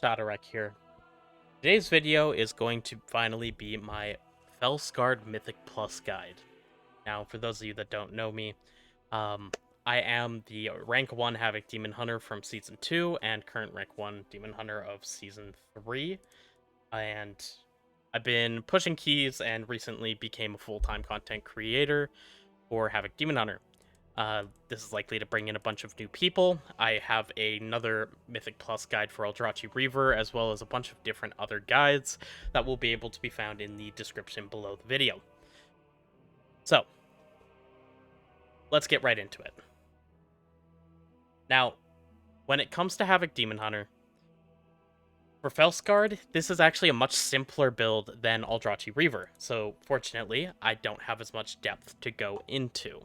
Shadarek here. Today's video is going to finally be my Fel Scarred Mythic Plus guide. Now, for those of you that don't know me, I am the rank 1 Havoc Demon Hunter from Season 2 and current rank 1 Demon Hunter of Season 3. And I've been pushing keys and recently became a full-time content creator for Havoc Demon Hunter. This is likely to bring in a bunch of new people. I have another Mythic Plus guide for Eldrazi Reaver, as well as a bunch of different other guides that will be able to be found in the description below the video. So, let's get right into it. Now, when it comes to Havoc Demon Hunter, for Fel Scarred, this is actually a much simpler build than Eldrazi Reaver, so fortunately, I don't have as much depth to go into.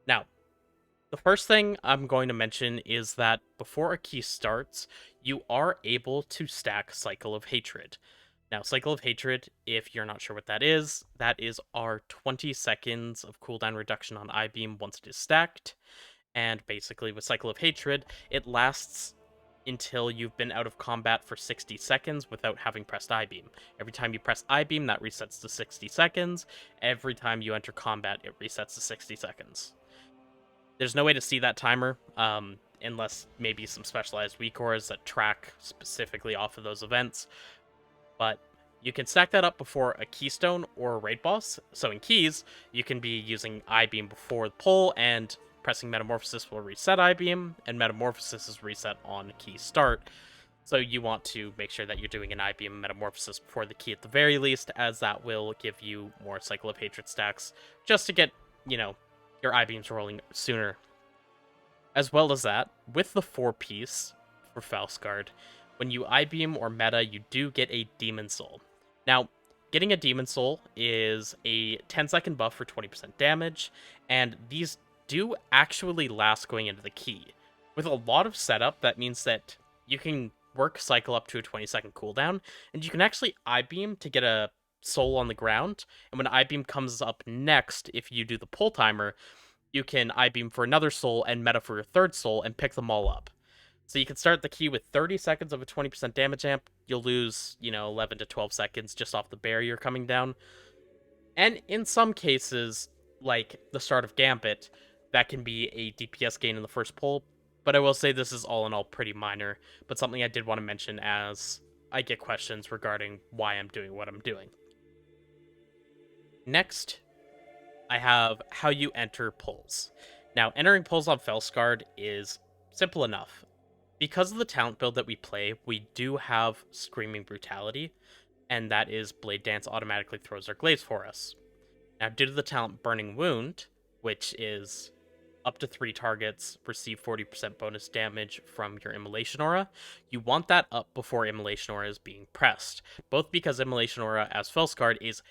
Now, the first thing I'm going to mention is that before a key starts, you are able to stack Cycle of Hatred. Now, Cycle of Hatred, if you're not sure what that is our 20 seconds of cooldown reduction on I-Beam once it is stacked. And basically, with Cycle of Hatred, it lasts until you've been out of combat for 60 seconds without having pressed I-Beam. Every time you press I-Beam, that resets to 60 seconds. Every time you enter combat, it resets to 60 seconds. There's no way to see that timer, unless maybe some specialized weak auras that track specifically off of those events. But you can stack that up before a keystone or a raid boss. So in keys, you can be using I-Beam before the pull, and pressing Metamorphosis will reset I-Beam, and Metamorphosis is reset on key start. So you want to make sure that you're doing an I-Beam Metamorphosis before the key at the very least, as that will give you more Cycle of Hatred stacks, just to get, your I-Beams rolling sooner. As well as that, with the 4-piece for Fel Scarred, when you I-Beam or meta, you do get a Demon Soul. Now, getting a Demon Soul is a 10-second buff for 20% damage, and these do actually last going into the key. With a lot of setup, that means that you can work Cycle up to a 20-second cooldown, and you can actually I-Beam to get a soul on the ground, and when I-Beam comes up next, if you do the pull timer, you can I-Beam for another soul and meta for your third soul and pick them all up. So you can start the key with 30 seconds of a 20% damage amp. You'll lose, 11 to 12 seconds just off the barrier coming down. And in some cases, like the start of Gambit, that can be a DPS gain in the first pull. But I will say this is all in all pretty minor, but something I did want to mention as I get questions regarding why I'm doing what I'm doing. Next, I have how you enter pulls. Now, entering pulls on Fel Scarred is simple enough. Because of the talent build that we play, we do have Screaming Brutality, and that is Blade Dance automatically throws our glaives for us. Now, due to the talent Burning Wound, which is up to 3 targets receive 40% bonus damage from your Immolation Aura, you want that up before Immolation Aura is being pressed, both because Immolation Aura as Fel Scarred is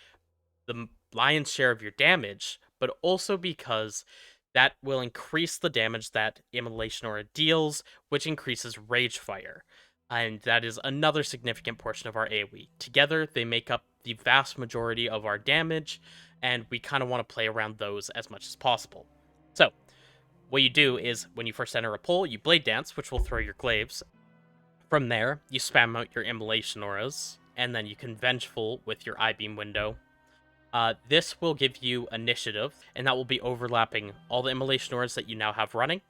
the lion's share of your damage, but also because that will increase the damage that Immolation Aura deals, which increases Rage Fire. And that is another significant portion of our AoE. Together, they make up the vast majority of our damage, and we kind of want to play around those as much as possible. So, what you do is, when you first enter a pull, you Blade Dance, which will throw your glaives. From there, you spam out your Immolation Auras, and then you can Vengeful with your I-Beam window. This will give you initiative, and that will be overlapping all the Immolation Auras that you now have running,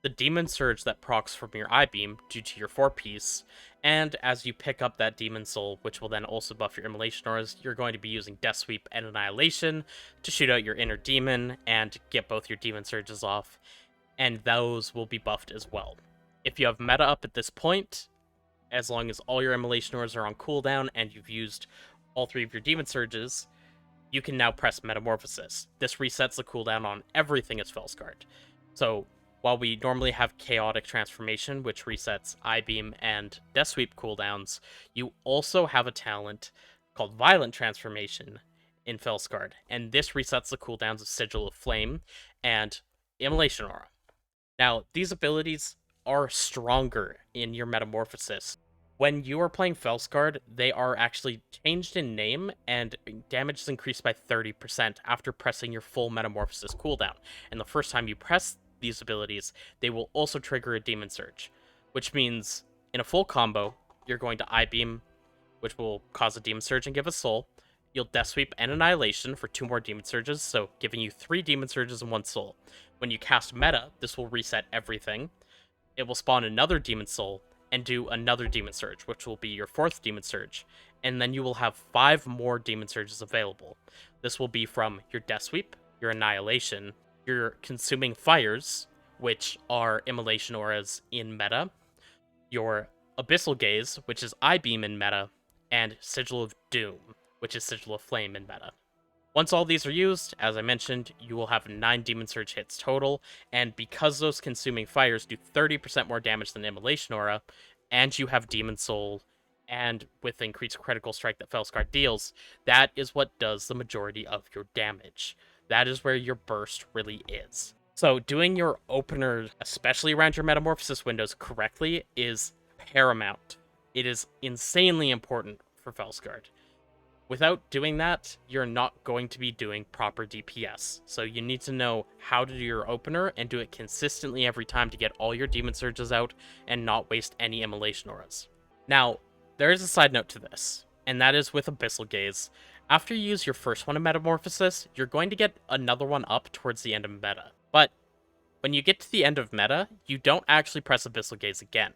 the Demon Surge that procs from your I-Beam due to your 4-piece, and as you pick up that Demon Soul, which will then also buff your Immolation Auras, you're going to be using Death Sweep and Annihilation to shoot out your inner demon and get both your Demon Surges off, and those will be buffed as well. If you have meta up at this point, as long as all your Immolation Auras are on cooldown and you've used all 3 of your Demon Surges, you can now press Metamorphosis. This resets the cooldown on everything as Fel Scarred. So, while we normally have Chaotic Transformation, which resets I-Beam and Death Sweep cooldowns, you also have a talent called Violent Transformation in Fel Scarred, and this resets the cooldowns of Sigil of Flame and Immolation Aura. Now, these abilities are stronger in your Metamorphosis. When you are playing Fel Scarred, they are actually changed in name, and damage is increased by 30% after pressing your full Metamorphosis cooldown. And the first time you press these abilities, they will also trigger a Demon Surge, which means in a full combo, you're going to I-Beam, which will cause a Demon Surge and give a soul. You'll Death Sweep and Annihilation for 2 more Demon Surges, so giving you 3 Demon Surges and 1 soul. When you cast Meta, this will reset everything. It will spawn another Demon Soul and do another Demon Surge, which will be your 4th Demon Surge. And then you will have 5 more Demon Surges available. This will be from your Death Sweep, your Annihilation, your Consuming Fires, which are Immolation Auras in meta, your Abyssal Gaze, which is I-Beam in meta, and Sigil of Doom, which is Sigil of Flame in meta. Once all these are used, as I mentioned, you will have 9 Demon Surge hits total, and because those Consuming Fires do 30% more damage than Immolation Aura, and you have Demon Soul, and with increased critical strike that Fel Scarred deals, that is what does the majority of your damage. That is where your burst really is. So doing your opener, especially around your Metamorphosis windows correctly, is paramount. It is insanely important for Fel Scarred. Without doing that, you're not going to be doing proper DPS. So you need to know how to do your opener and do it consistently every time to get all your Demon Surges out and not waste any Immolation Auras. Now, there is a side note to this, and that is with Abyssal Gaze. After you use your first one in Metamorphosis, you're going to get another one up towards the end of meta. But when you get to the end of meta, you don't actually press Abyssal Gaze again.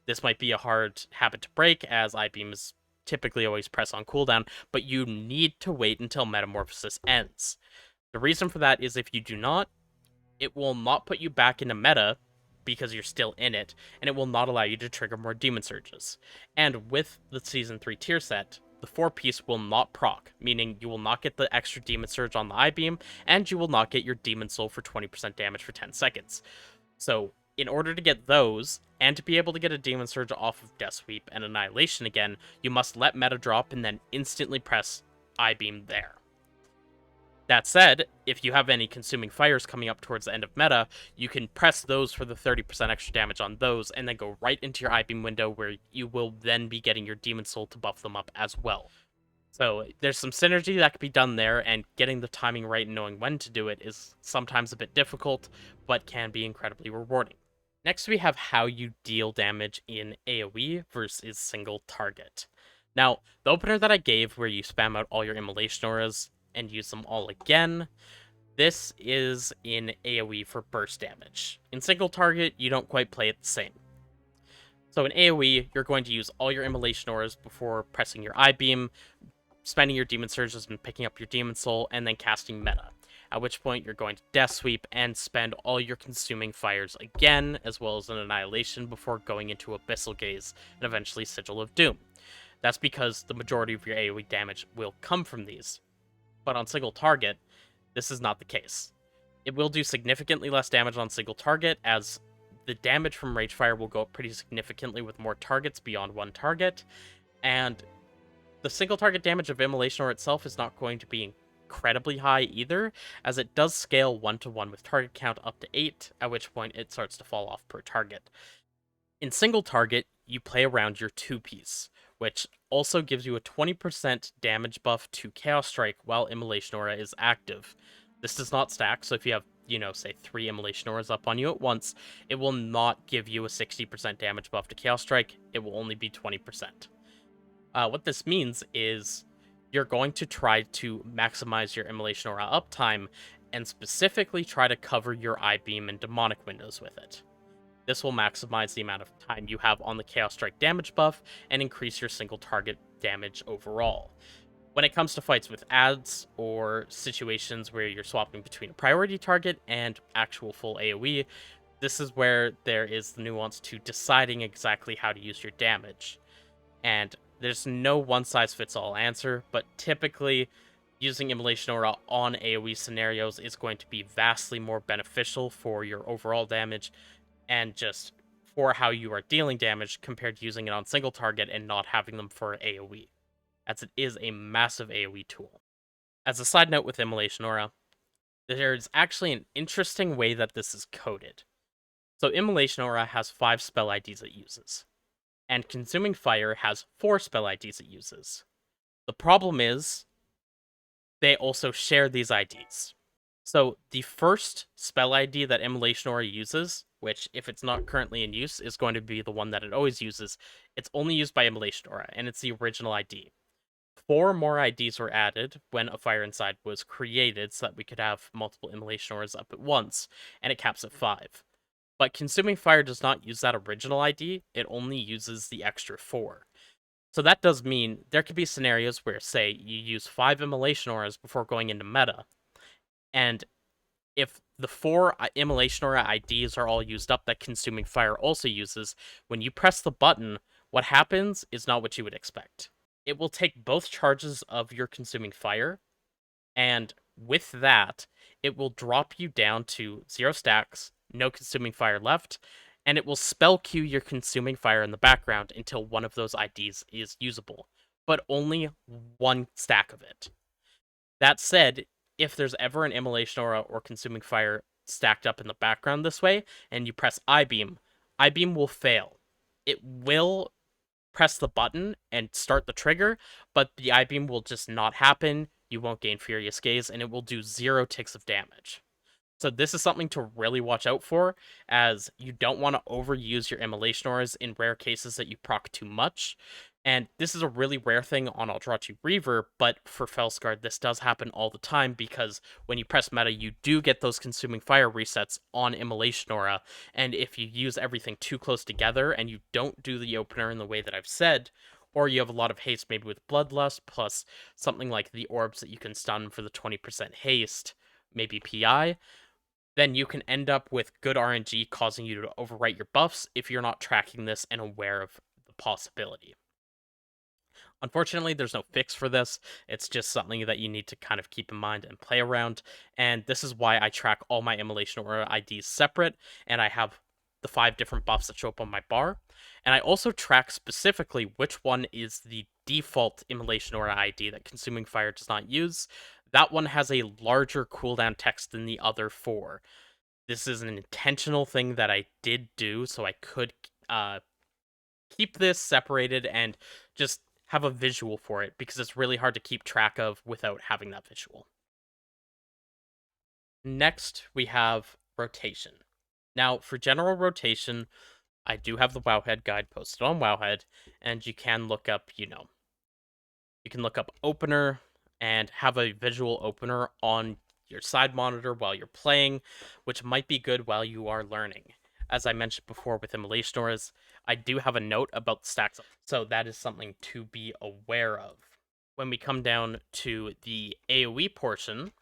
This might be a hard habit to break, as I-Beam is typically always press on cooldown, but you need to wait until Metamorphosis ends. The reason for that is if you do not, it will not put you back into meta because you're still in it, and it will not allow you to trigger more Demon Surges. And with the Season 3 tier set, the 4-piece will not proc, meaning you will not get the extra Demon Surge on the I-Beam, and you will not get your Demon Soul for 20% damage for 10 seconds. So, in order to get those, and to be able to get a Demon Surge off of Death Sweep and Annihilation again, you must let meta drop and then instantly press I-Beam there. That said, if you have any Consuming Fires coming up towards the end of meta, you can press those for the 30% extra damage on those, and then go right into your I-Beam window where you will then be getting your Demon Soul to buff them up as well. So there's some synergy that can be done there, and getting the timing right and knowing when to do it is sometimes a bit difficult, but can be incredibly rewarding. Next, we have how you deal damage in AoE versus single target. Now, the opener that I gave where you spam out all your Immolation Auras and use them all again, this is in AoE for burst damage. In single target, you don't quite play it the same. So in AoE, you're going to use all your Immolation Auras before pressing your I-Beam, spending your Demon Surges and picking up your Demon Soul, and then casting Meta. At which point you're going to Death Sweep and spend all your Consuming Fires again, as well as an Annihilation before going into Abyssal Gaze and eventually Sigil of Doom. That's because the majority of your AoE damage will come from these. But on single target, this is not the case. It will do significantly less damage on single target, as the damage from Ragefire will go up pretty significantly with more targets beyond one target, and the single target damage of Immolation Aura itself is not going to be incredibly high either, as it does scale 1-to-1 with target count up to 8, at which point it starts to fall off per target. In single target, you play around your 2-piece, which also gives you a 20% damage buff to Chaos Strike while Immolation Aura is active. This does not stack, so if you have, say 3 Immolation Auras up on you at once, it will not give you a 60% damage buff to Chaos Strike, it will only be 20%. What this means is you're going to try to maximize your Immolation Aura uptime, and specifically try to cover your I-Beam and Demonic windows with it. This will maximize the amount of time you have on the Chaos Strike damage buff, and increase your single target damage overall. When it comes to fights with ads, or situations where you're swapping between a priority target and actual full AoE, this is where there is the nuance to deciding exactly how to use your damage. And there's no one-size-fits-all answer, but typically, using Immolation Aura on AoE scenarios is going to be vastly more beneficial for your overall damage, and just for how you are dealing damage compared to using it on single target and not having them for AoE, as it is a massive AoE tool. As a side note with Immolation Aura, there's actually an interesting way that this is coded. So Immolation Aura has 5 spell IDs it uses, and Consuming Fire has 4 spell IDs it uses. The problem is, they also share these IDs. So the first spell ID that Immolation Aura uses which, if it's not currently in use, is going to be the one that it always uses. It's only used by Immolation Aura, and it's the original ID. 4 more IDs were added when a Fire Inside was created so that we could have multiple Immolation Auras up at once, and it caps at 5. But Consuming Fire does not use that original ID, it only uses the extra 4. So that does mean there could be scenarios where, say, you use 5 Immolation Auras before going into meta, and if the 4 Immolation Aura IDs are all used up that Consuming Fire also uses, when you press the button, what happens is not what you would expect. It will take both charges of your Consuming Fire, and with that, it will drop you down to 0 stacks, no Consuming Fire left, and it will spell queue your Consuming Fire in the background until one of those IDs is usable, but only 1 stack of it. That said, if there's ever an Immolation Aura or Consuming Fire stacked up in the background this way, and you press I-Beam will fail. It will press the button and start the trigger, but the I-Beam will just not happen, you won't gain Furious Gaze, and it will do 0 ticks of damage. So this is something to really watch out for, as you don't want to overuse your Immolation Auras in rare cases that you proc too much. And this is a really rare thing on Eldrazi Reaver, but for Fel Scarred, this does happen all the time, because when you press meta, you do get those Consuming Fire resets on Immolation Aura, and if you use everything too close together and you don't do the opener in the way that I've said, or you have a lot of haste maybe with Bloodlust, plus something like the orbs that you can stun for the 20% haste, maybe PI, then you can end up with good RNG causing you to overwrite your buffs if you're not tracking this and aware of the possibility. Unfortunately, there's no fix for this. It's just something that you need to kind of keep in mind and play around. And this is why I track all my Immolation Aura IDs separate, and I have the 5 different buffs that show up on my bar. And I also track specifically which one is the default Immolation Aura ID that Consuming Fire does not use. That one has a larger cooldown text than the other 4. This is an intentional thing that I did do so I could keep this separated and just have a visual for it, because it's really hard to keep track of without having that visual. Next, we have rotation. Now, for general rotation, I do have the Wowhead guide posted on Wowhead, and you can look up, you can look up opener and have a visual opener on your side monitor while you're playing, which might be good while you are learning. As I mentioned before with Immolation Auras, I do have a note about the stacks, so that is something to be aware of. When we come down to the AoE portion,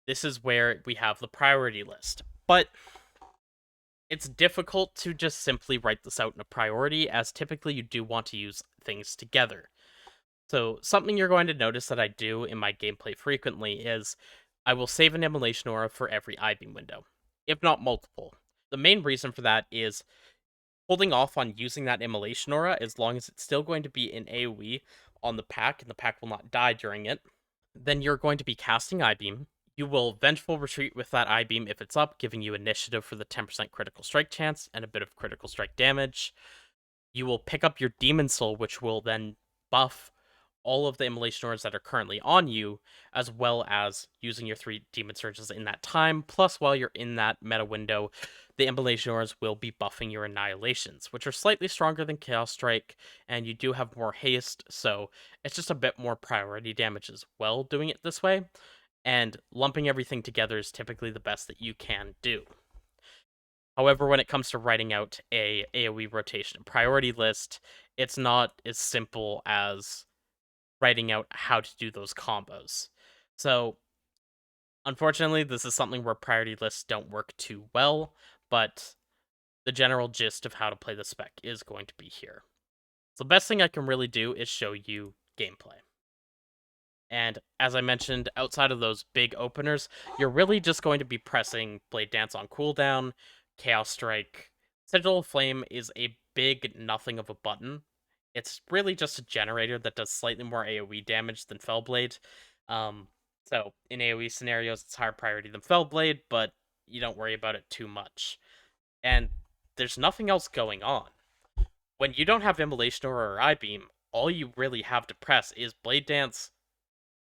this is where we have the priority list. But it's difficult to just simply write this out in a priority, as typically you do want to use things together. So something you're going to notice that I do in my gameplay frequently is I will save an Immolation Aura for every I-Beam window, if not multiple. The main reason for that is holding off on using that Immolation Aura as long as it's still going to be in AoE on the pack, and the pack will not die during it. Then you're going to be casting I-Beam. You will Vengeful Retreat with that I-Beam if it's up, giving you initiative for the 10% critical strike chance and a bit of critical strike damage. You will pick up your Demon Soul, which will then buff all of the Immolation Auras that are currently on you, as well as using your 3 Demon Surges in that time. Plus, while you're in that meta window, the Immolation Auras will be buffing your Annihilations, which are slightly stronger than Chaos Strike, and you do have more haste, so it's just a bit more priority damage as well doing it this way, and lumping everything together is typically the best that you can do. However, when it comes to writing out a AoE rotation priority list, it's not as simple as writing out how to do those combos. So, unfortunately, this is something where priority lists don't work too well, but the general gist of how to play the spec is going to be here. So the best thing I can really do is show you gameplay. And as I mentioned, outside of those big openers, you're really just going to be pressing Blade Dance on cooldown, Chaos Strike. Citadel of Flame is a big nothing of a button. It's really just a generator that does slightly more AoE damage than Fellblade. So in AoE scenarios, it's higher priority than Fellblade, but you don't worry about it too much. And there's nothing else going on. When you don't have Immolation or I-Beam, all you really have to press is Blade Dance,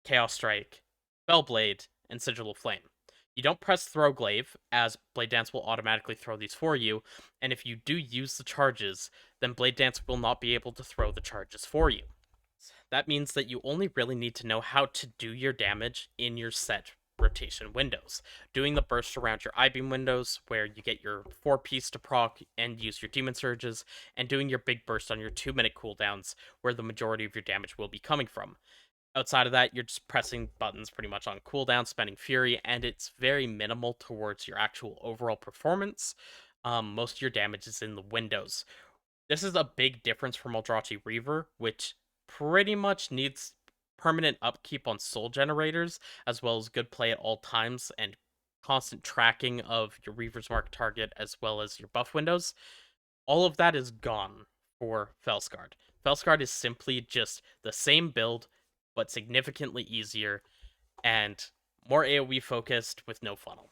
Chaos Strike, Fellblade, and Sigil of Flame. You don't press throw glaive, as Blade Dance will automatically throw these for you, and if you do use the charges, then Blade Dance will not be able to throw the charges for you. That means that you only really need to know how to do your damage in your set rotation windows. Doing the burst around your I-beam windows, where you get your 4-piece to proc and use your demon surges, and doing your big burst on your 2-minute cooldowns, where the majority of your damage will be coming from. Outside of that, you're just pressing buttons pretty much on cooldown, spending fury, and it's very minimal towards your actual overall performance. Most of your damage is in the windows. This is a big difference from Eldrazi Reaver, which pretty much needs permanent upkeep on soul generators, as well as good play at all times and constant tracking of your Reaver's Mark target as well as your buff windows. All of that is gone for Fel Scarred. Fel Scarred is simply just the same build, but significantly easier and more AoE focused with no funnel.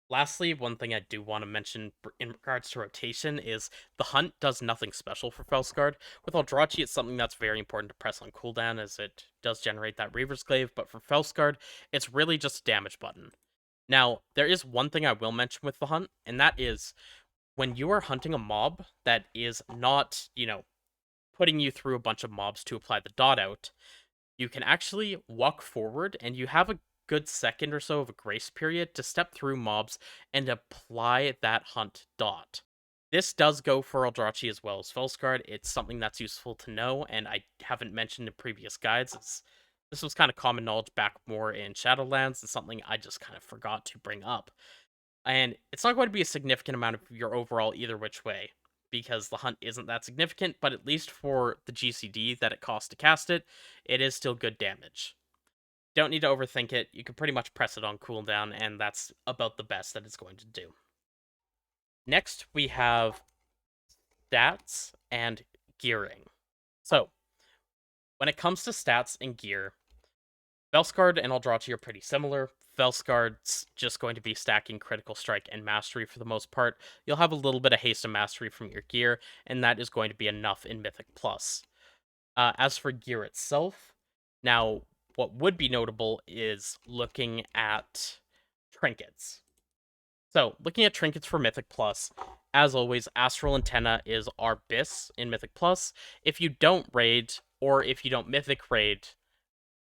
Lastly, one thing I do want to mention in regards to rotation is the hunt does nothing special for Fel Scarred. With Eldrazi, it's something that's very important to press on cooldown as it does generate that Reaver's Glaive, but for Fel Scarred, it's really just a damage button. Now, there is one thing I will mention with the hunt, and that is when you are hunting a mob that is not, putting you through a bunch of mobs to apply the dot out, you can actually walk forward and you have a good second or so of a grace period to step through mobs and apply that hunt dot. This does go for Eldrazi as well as Fel Scarred. It's something that's useful to know, and I haven't mentioned in previous guides. This was kind of common knowledge back more in Shadowlands. It's something I just kind of forgot to bring up. And it's not going to be a significant amount of your overall either which way, because the hunt isn't that significant, but at least for the GCD that it costs to cast it, it is still good damage. Don't need to overthink it. You can pretty much press it on cooldown, and that's about the best that it's going to do. Next, we have stats and gearing. So, when it comes to stats and gear, Fel Scarred and Eldrazi are pretty similar. Fel Scarred's just going to be stacking Critical Strike and Mastery for the most part. You'll have a little bit of Haste and Mastery from your gear, and that is going to be enough in Mythic Plus. As for gear itself, now, what would be notable is looking at Trinkets. So, looking at Trinkets for Mythic Plus, as always, Astral Antenna is our BIS in Mythic Plus. If you don't raid, or if you don't Mythic raid,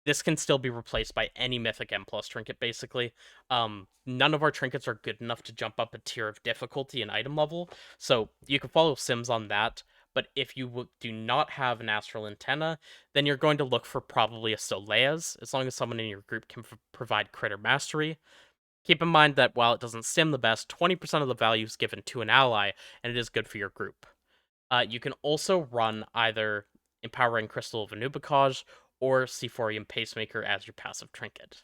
this can still be replaced by any Mythic M plus trinket, basically. None of our trinkets are good enough to jump up a tier of difficulty and item level, so you can follow Sims on that. But if you do not have an Astral Antenna, then you're going to look for probably a Solea's, as long as someone in your group can provide Critter Mastery. Keep in mind that while it doesn't sim the best, 20% of the value is given to an ally, and it is good for your group. You can also run either Empowering Crystal of Anubicage or Sephorium Pacemaker as your passive trinket.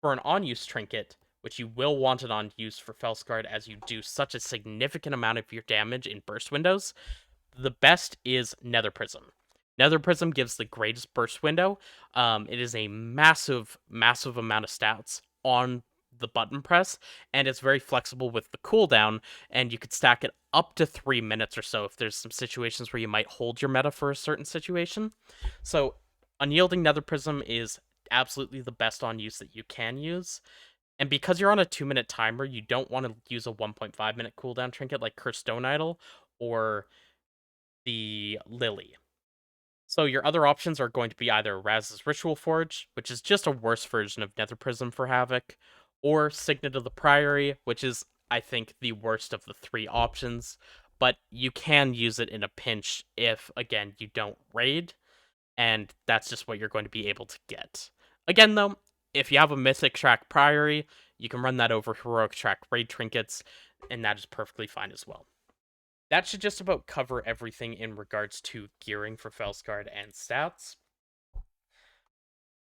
For an on-use trinket, which you will want it on use for Fel Scarred as you do such a significant amount of your damage in burst windows, the best is Nether Prism. Nether Prism gives the greatest burst window. It is a massive, massive amount of stats on the button press, and it's very flexible with the cooldown, and you could stack it up to 3 minutes or so if there's some situations where you might hold your meta for a certain situation. So Unyielding Nether Prism is absolutely the best on use that you can use. And because you're on a 2-minute timer, you don't want to use a 1.5-minute cooldown trinket like Cursed Stone Idol or the Lily. So your other options are going to be either Raz's Ritual Forge, which is just a worse version of Nether Prism for Havoc, or Signet of the Priory, which is, I think, the worst of the 3 options, but you can use it in a pinch if, again, you don't raid, and that's just what you're going to be able to get. Again, though, if you have a Mythic track Priory, you can run that over Heroic track Raid Trinkets, and that is perfectly fine as well. That should just about cover everything in regards to gearing for Fel Scarred and stats.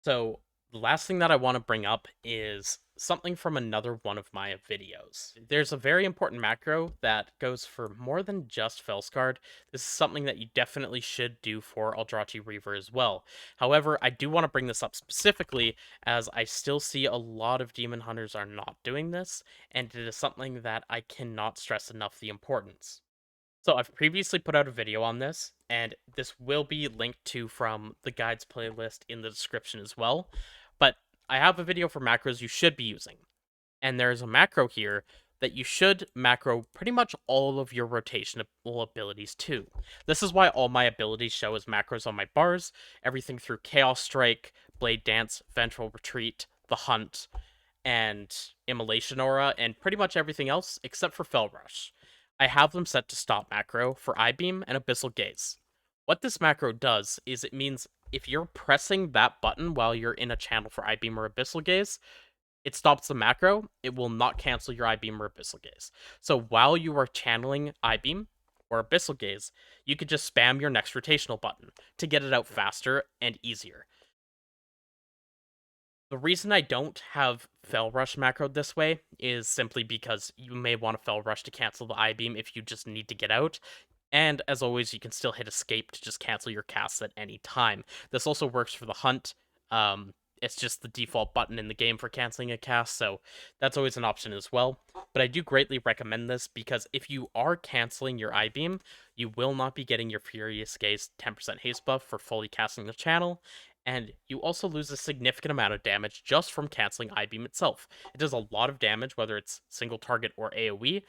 So, the last thing that I want to bring up is something from another one of my videos. There's a very important macro that goes for more than just Fel Scarred. This is something that you definitely should do for Eldrazi Reaver as well. However, I do want to bring this up specifically as I still see a lot of Demon Hunters are not doing this, and it is something that I cannot stress enough the importance. So I've previously put out a video on this, and this will be linked to from the guides playlist in the description as well. But I have a video for macros you should be using. And there's a macro here that you should macro pretty much all of your rotational abilities too. This is why all my abilities show as macros on my bars, everything through Chaos Strike, Blade Dance, Vengeful Retreat, The Hunt, and Immolation Aura, and pretty much everything else except for Fel Rush. I have them set to stop macro for Eye-Beam and Abyssal Gaze. What this macro does is it means if you're pressing that button while you're in a channel for Eye-Beam or Abyssal Gaze, it stops the macro. It will not cancel your Eye-Beam or Abyssal Gaze. So while you are channeling Eye-Beam or Abyssal Gaze, you could just spam your next rotational button to get it out faster and easier. The reason I don't have Fel Rush macroed this way is simply because you may want to Fel Rush to cancel the Eye-Beam if you just need to get out. And as always, you can still hit escape to just cancel your casts at any time. This also works for the Hunt. It's just the default button in the game for canceling a cast, so that's always an option as well. But I do greatly recommend this because if you are canceling your Eye-Beam, you will not be getting your Furious Gaze 10% haste buff for fully casting the channel, and you also lose a significant amount of damage just from canceling Eye-Beam itself. It does a lot of damage, whether it's single target or AoE,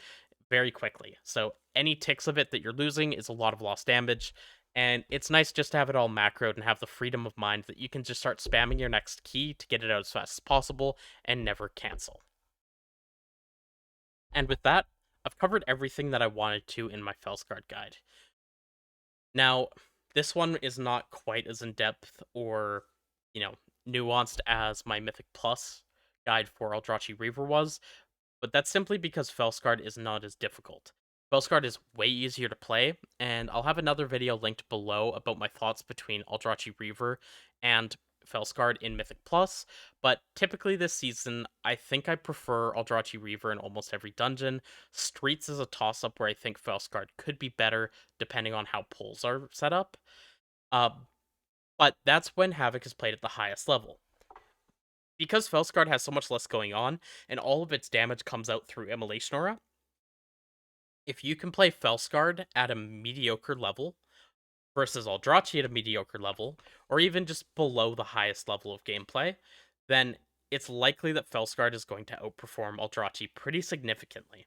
very quickly. So any ticks of it that you're losing is a lot of lost damage, and it's nice just to have it all macroed and have the freedom of mind that you can just start spamming your next key to get it out as fast as possible and never cancel. And with that, I've covered everything that I wanted to in my Fel Scarred guide. Now, this one is not quite as in-depth or, nuanced as my Mythic Plus guide for Eldrachi Reaver was, but that's simply because Fel Scarred is not as difficult. Fel Scarred is way easier to play, and I'll have another video linked below about my thoughts between Eldrachi Reaver and Fel Scarred in Mythic Plus, but typically this season, I think I prefer Eldrachi Reaver in almost every dungeon. Streets is a toss-up where I think Fel Scarred could be better, depending on how pulls are set up. Uh, but that's when Havoc is played at the highest level. Because Fel Scarred has so much less going on, and all of its damage comes out through Immolation Aura, if you can play Fel Scarred at a mediocre level versus Eldrachi at a mediocre level, or even just below the highest level of gameplay, then it's likely that Fel Scarred is going to outperform Eldrachi pretty significantly.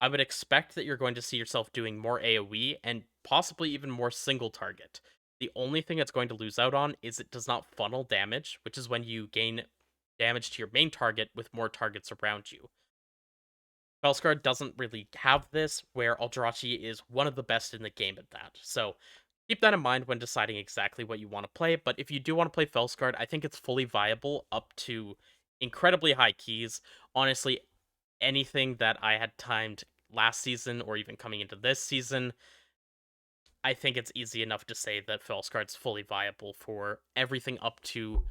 I would expect that you're going to see yourself doing more AoE and possibly even more single target. The only thing it's going to lose out on is it does not funnel damage, which is when you gain damage to your main target with more targets around you. Fel Scarred doesn't really have this, where Eldrachi is one of the best in the game at that. So keep that in mind when deciding exactly what you want to play. But if you do want to play Fel Scarred, I think it's fully viable up to incredibly high keys. Honestly, anything that I had timed last season or even coming into this season, I think it's easy enough to say that Fel Scarred's fully viable for everything up to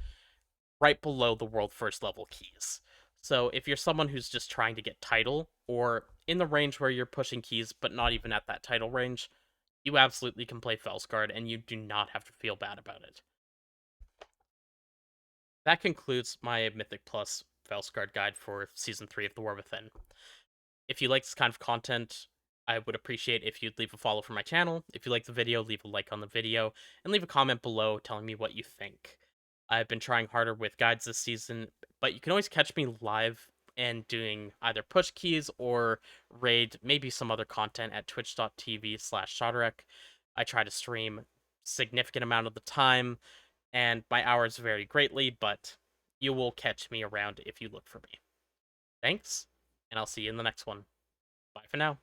right below the world first level keys. So if you're someone who's just trying to get title, or in the range where you're pushing keys but not even at that title range, you absolutely can play Fel Scarred and you do not have to feel bad about it. That concludes my Mythic Plus Fel Scarred guide for Season 3 of The War Within. If you like this kind of content, I would appreciate if you'd leave a follow for my channel. If you like the video, leave a like on the video, and leave a comment below telling me what you think. I've been trying harder with guides this season, but you can always catch me live and doing either push keys or raid, maybe some other content at twitch.tv/Shadarek. I try to stream significant amount of the time, and my hours vary greatly, but you will catch me around if you look for me. Thanks, and I'll see you in the next one. Bye for now.